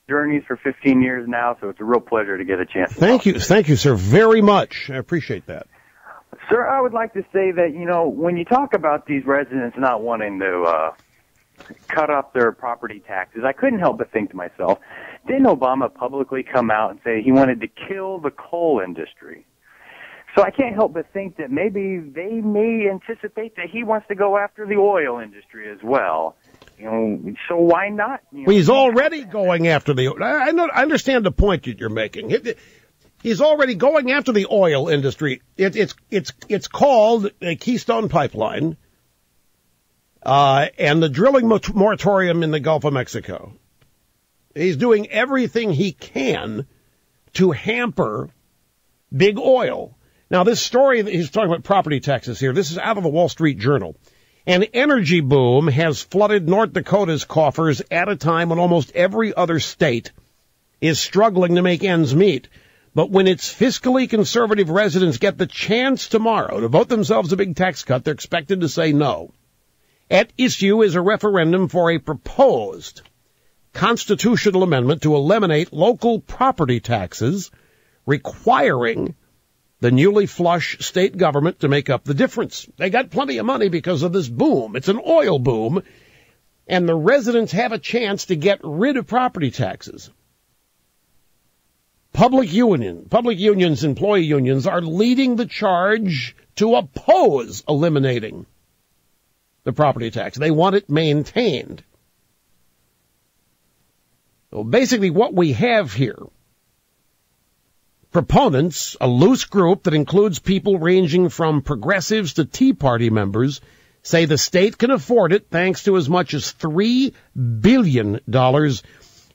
journeys for 15 years now, so it's a real pleasure to get a chance to Thank you, sir, very much. I appreciate that. Sir, I would like to say that, when you talk about these residents not wanting to cut up their property taxes, I couldn't help but think to myself, didn't Obama publicly come out and say he wanted to kill the coal industry? So I can't help but think that maybe they may anticipate that he wants to go after the oil industry as well. So why not? Well, he's already going after the. I understand the point that you're making. He's already going after the oil industry. It's called a Keystone Pipeline, and the drilling moratorium in the Gulf of Mexico. He's doing everything he can to hamper big oil. Now, this story that he's talking about property taxes here. This is out of the Wall Street Journal. An energy boom has flooded North Dakota's coffers at a time when almost every other state is struggling to make ends meet. But when its fiscally conservative residents get the chance tomorrow to vote themselves a big tax cut, they're expected to say no. At issue is a referendum for a proposed constitutional amendment to eliminate local property taxes, requiring the newly flush state government to make up the difference. They got plenty of money because of this boom. It's an oil boom, and the residents have a chance to get rid of property taxes. Public unions, employee unions are leading the charge to oppose eliminating the property tax. They want it maintained. So basically what we have here, proponents, a loose group that includes people ranging from progressives to Tea Party members, say the state can afford it thanks to as much as $3 billion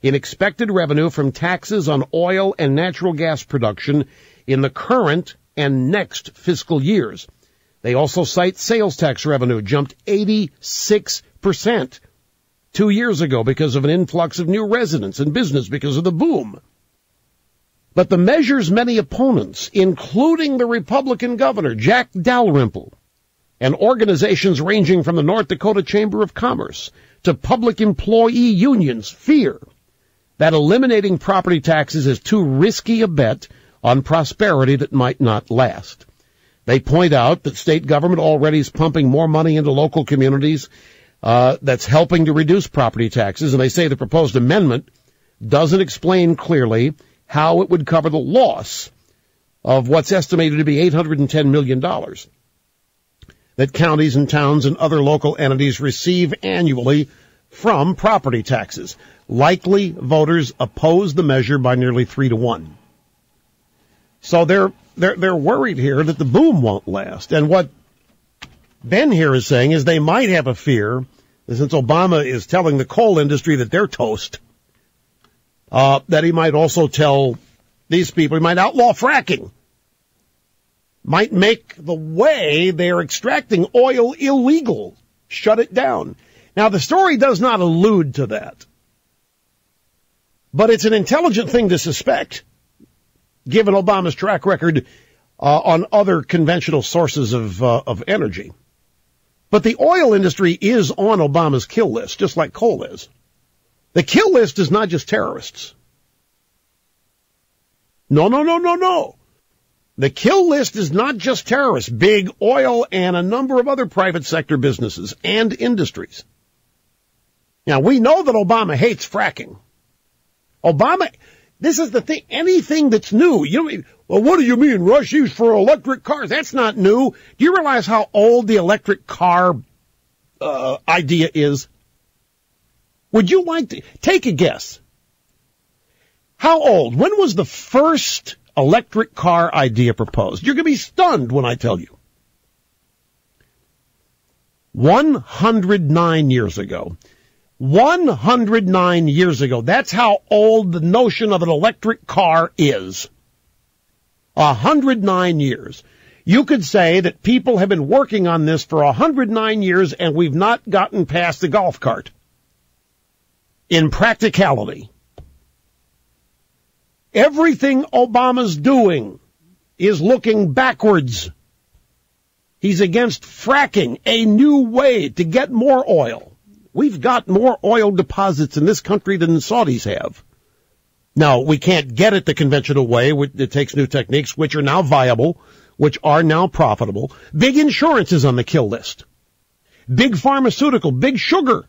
in expected revenue from taxes on oil and natural gas production in the current and next fiscal years. They also cite sales tax revenue jumped 86% 2 years ago because of an influx of new residents and business because of the boom. But the measure's many opponents, including the Republican governor, Jack Dalrymple, and organizations ranging from the North Dakota Chamber of Commerce to public employee unions, fear that eliminating property taxes is too risky a bet on prosperity that might not last. They point out that state government already is pumping more money into local communities that's helping to reduce property taxes, and they say the proposed amendment doesn't explain clearly how it would cover the loss of what's estimated to be $810 million that counties and towns and other local entities receive annually from property taxes. Likely voters oppose the measure by nearly 3-1. So they're worried here that the boom won't last. And what Ben here is saying is they might have a fear, since Obama is telling the coal industry that they're toast, that he might also tell these people, he might outlaw fracking, might make the way they're extracting oil illegal, shut it down. Now, the story does not allude to that, but it's an intelligent thing to suspect, given Obama's track record on other conventional sources of energy. But the oil industry is on Obama's kill list, just like coal is. The kill list is not just terrorists. No. The kill list is not just terrorists, big oil and a number of other private sector businesses and industries. Now, we know that Obama hates fracking. This is the thing, anything that's new. Well, what do you mean, Rush, used for electric cars? That's not new. Do you realize how old the electric car idea is? Would you like to take a guess? How old? When was the first electric car idea proposed? You're going to be stunned when I tell you. 109 years ago. 109 years ago. That's how old the notion of an electric car is. 109 years. You could say that people have been working on this for 109 years and we've not gotten past the golf cart. In practicality, everything Obama's doing is looking backwards. He's against fracking, a new way to get more oil. We've got more oil deposits in this country than the Saudis have. Now, we can't get it the conventional way. It takes new techniques, which are now viable, which are now profitable. Big insurance is on the kill list. Big pharmaceutical, big sugar.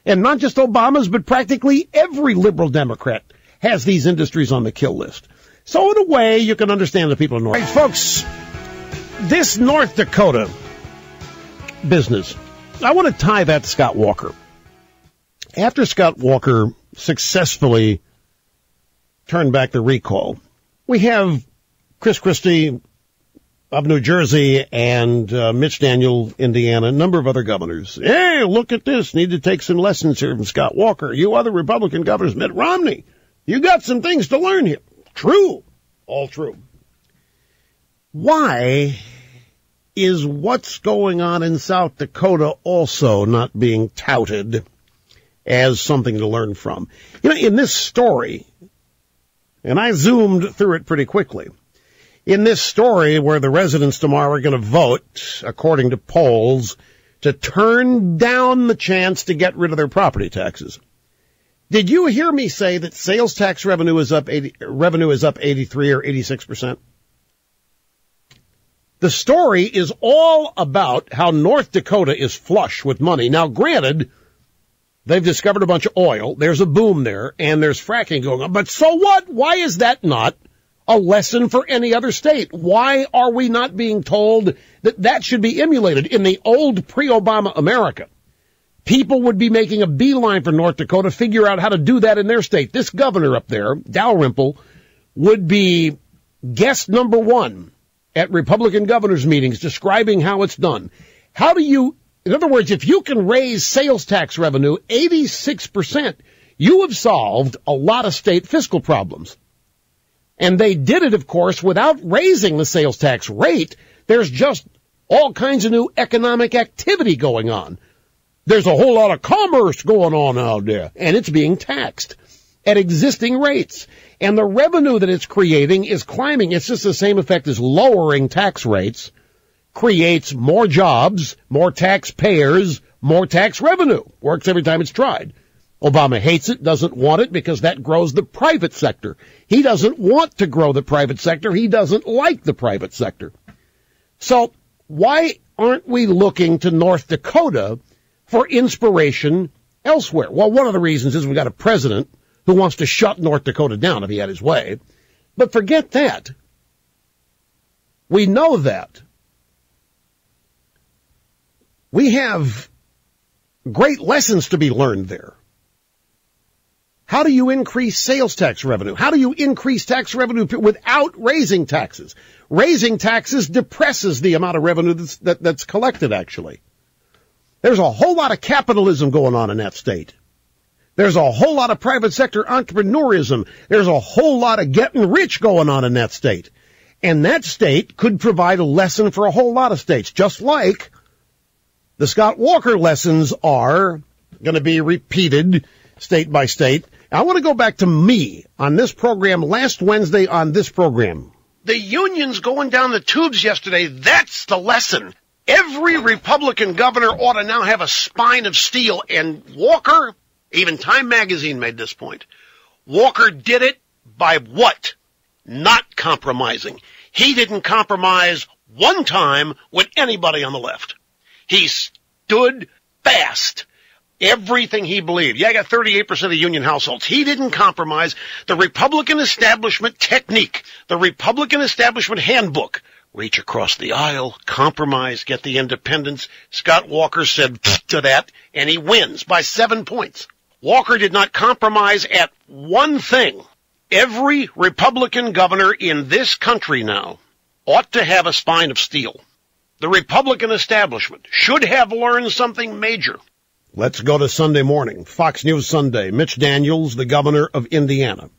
And not just Obama's, but practically every liberal Democrat has these industries on the kill list. So in a way, you can understand the people in North. Right, folks, this North Dakota business, I want to tie that to Scott Walker. After Scott Walker successfully turned back the recall, we have Chris Christie of New Jersey and Mitch Daniel, Indiana, a number of other governors. Hey, look at this. Need to take some lessons here from Scott Walker. You other Republican governors, Mitt Romney, you got some things to learn here. True. All true. Why is what's going on in South Dakota also not being touted as something to learn from? You know, in this story, and I zoomed through it pretty quickly, in this story where the residents tomorrow are going to vote, according to polls, to turn down the chance to get rid of their property taxes. Did you hear me say that sales tax revenue is up 83 or 86%? The story is all about how North Dakota is flush with money. Now, granted, they've discovered a bunch of oil. There's a boom there, and there's fracking going on. But so what? Why is that not a lesson for any other state? Why are we not being told that that should be emulated? In the old pre-Obama America, people would be making a beeline for North Dakota, figure out how to do that in their state. This governor up there, Dalrymple, would be guest number one at Republican governors' meetings describing how it's done. How do you, in other words, if you can raise sales tax revenue 86%, you have solved a lot of state fiscal problems. And they did it, of course, without raising the sales tax rate. There's just all kinds of new economic activity going on. There's a whole lot of commerce going on out there, and it's being taxed at existing rates. And the revenue that it's creating is climbing. It's just the same effect as lowering tax rates creates more jobs, more taxpayers, more tax revenue. Works every time it's tried. Obama hates it, doesn't want it, because that grows the private sector. He doesn't want to grow the private sector. He doesn't like the private sector. So why aren't we looking to North Dakota for inspiration elsewhere? Well, one of the reasons is we've got a president who wants to shut North Dakota down if he had his way. But forget that. We know that. We have great lessons to be learned there. How do you increase sales tax revenue? How do you increase tax revenue without raising taxes? Raising taxes depresses the amount of revenue that's collected, actually. There's a whole lot of capitalism going on in that state. There's a whole lot of private sector entrepreneurism. There's a whole lot of getting rich going on in that state. And that state could provide a lesson for a whole lot of states, just like the Scott Walker lessons are going to be repeated state by state. I want to go back to me on this program last Wednesday on this program. The unions going down the tubes yesterday, that's the lesson. Every Republican governor ought to now have a spine of steel. And Walker, even Time Magazine made this point, Walker did it by what? Not compromising. He didn't compromise one time with anybody on the left. He stood fast. Everything he believed. Yeah, I got 38% of union households. He didn't compromise. The Republican establishment technique, the Republican establishment handbook, reach across the aisle, compromise, get the independents. Scott Walker said to that, and he wins by 7 points. Walker did not compromise at one thing. Every Republican governor in this country now ought to have a spine of steel. The Republican establishment should have learned something major. Let's go to Sunday morning. Fox News Sunday. Mitch Daniels, the governor of Indiana.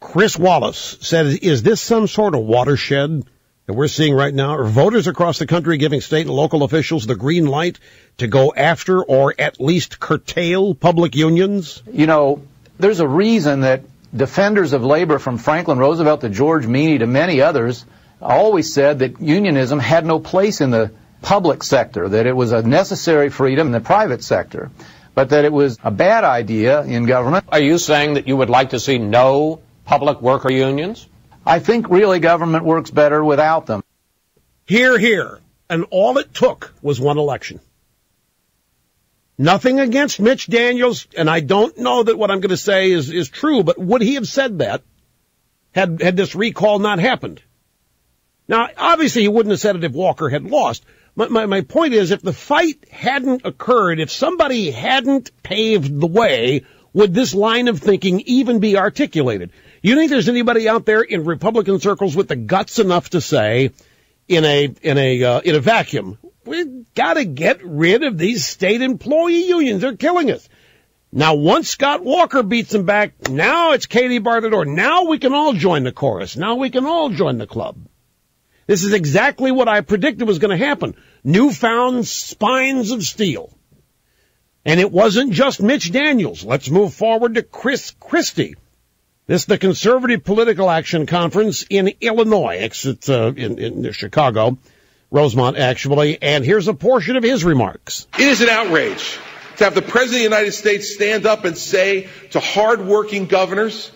Chris Wallace said, is this some sort of watershed that we're seeing right now? Are voters across the country giving state and local officials the green light to go after or at least curtail public unions? You know, there's a reason that defenders of labor from Franklin Roosevelt to George Meany to many others always said that unionism had no place in the public sector, that it was a necessary freedom in the private sector. but that it was a bad idea in government. Are you saying that you would like to see no public worker unions? I think really government works better without them. Hear, hear. And all it took was one election. Nothing against Mitch Daniels, and I don't know that what I'm going to say is true, but would he have said that had this recall not happened? Now, obviously he wouldn't have said it if Walker had lost. My point is, if the fight hadn't occurred, if somebody hadn't paved the way, would this line of thinking even be articulated? You think there's anybody out there in Republican circles with the guts enough to say, in a vacuum, we've got to get rid of these state employee unions. They're killing us. Now, once Scott Walker beats them back, now it's Katie Bartador. Now we can all join the chorus. Now we can all join the club. This is exactly what I predicted was going to happen. Newfound spines of steel. And it wasn't just Mitch Daniels. Let's move forward to Chris Christie. This is the Conservative Political Action Conference in Illinois. It's in Chicago, Rosemont, actually. And here's a portion of his remarks. It is an outrage to have the President of the United States stand up and say to hardworking governors,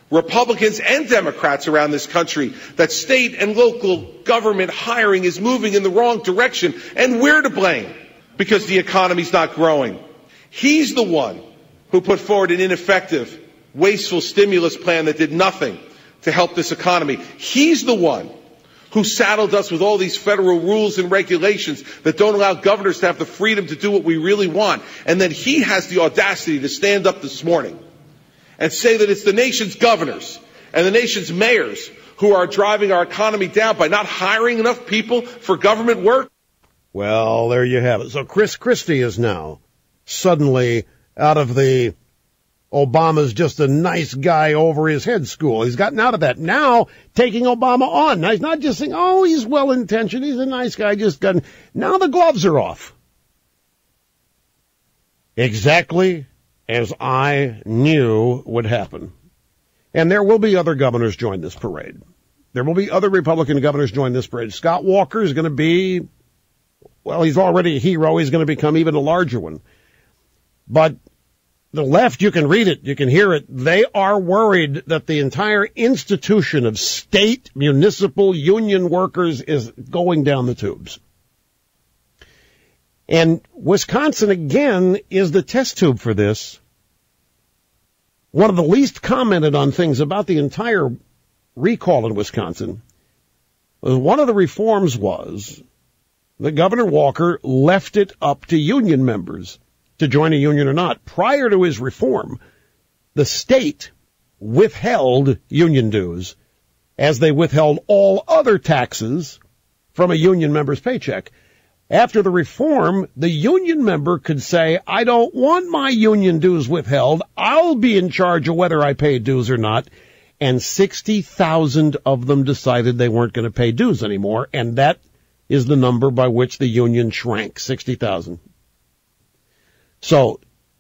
Republicans and Democrats around this country, that state and local government hiring is moving in the wrong direction, and we're to blame because the economy's not growing. He's the one who put forward an ineffective, wasteful stimulus plan that did nothing to help this economy. He's the one who saddled us with all these federal rules and regulations that don't allow governors to have the freedom to do what we really want. And then he has the audacity to stand up this morning and say that it's the nation's governors and the nation's mayors who are driving our economy down by not hiring enough people for government work. Well, there you have it. So Chris Christie is now suddenly out of the Obama's just a nice guy over his head school. He's gotten out of that. Now taking Obama on. Now he's not just saying, oh, he's well-intentioned, he's a nice guy, now the gloves are off. Exactly as I knew would happen. And there will be other governors join this parade. There will be other Republican governors join this parade. Scott Walker is going to be, well, he's already a hero. He's going to become even a larger one. But the left, you can read it, you can hear it, they are worried that the entire institution of state, municipal, union workers is going down the tubes. And Wisconsin, again, is the test tube for this. One of the least commented on things about the entire recall in Wisconsin was one of the reforms was that Governor Walker left it up to union members to join a union or not. Prior to his reform, the state withheld union dues as they withheld all other taxes from a union member's paycheck. After the reform, the union member could say, I don't want my union dues withheld. I'll be in charge of whether I pay dues or not. And 60,000 of them decided they weren't going to pay dues anymore. And that is the number by which the union shrank, 60,000. So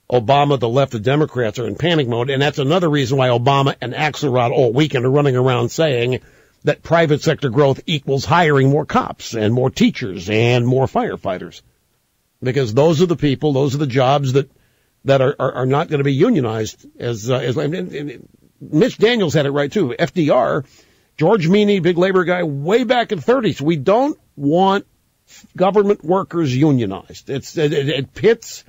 Obama, the left, the Democrats are in panic mode, and that's another reason why Obama and Axelrod all weekend are running around saying that private sector growth equals hiring more cops and more teachers and more firefighters. Because those are the people, those are the jobs that are not going to be unionized as Mitch Daniels had it right too. FDR, George Meany, big labor guy, way back in the 30s. We don't want government workers unionized. It pits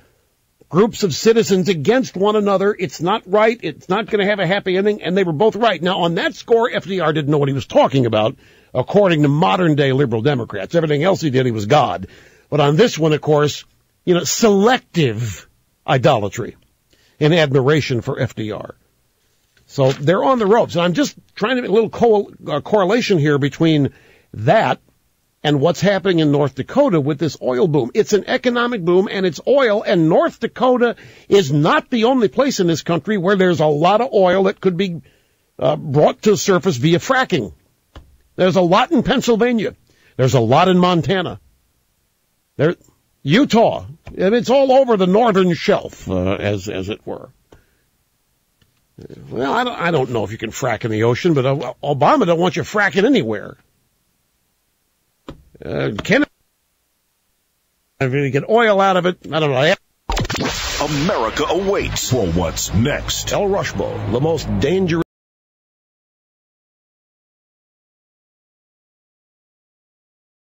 groups of citizens against one another. It's not right. It's not going to have a happy ending. And they were both right. Now, on that score, FDR didn't know what he was talking about, according to modern-day liberal Democrats. Everything else he did, he was God. But on this one, of course, selective idolatry and admiration for FDR. So they're on the ropes. And I'm just trying to make a little correlation here between that and what's happening in North Dakota with this oil boom. It's an economic boom, and it's oil, and North Dakota is not the only place in this country where there's a lot of oil that could be brought to the surface via fracking. There's a lot in Pennsylvania. There's a lot in Montana. Utah. And it's all over the northern shelf, as it were. Well, I don't know if you can frack in the ocean, but Obama don't want you fracking anywhere. Can you get oil out of it? I don't know. America awaits for what's next. El Rushmo, the most dangerous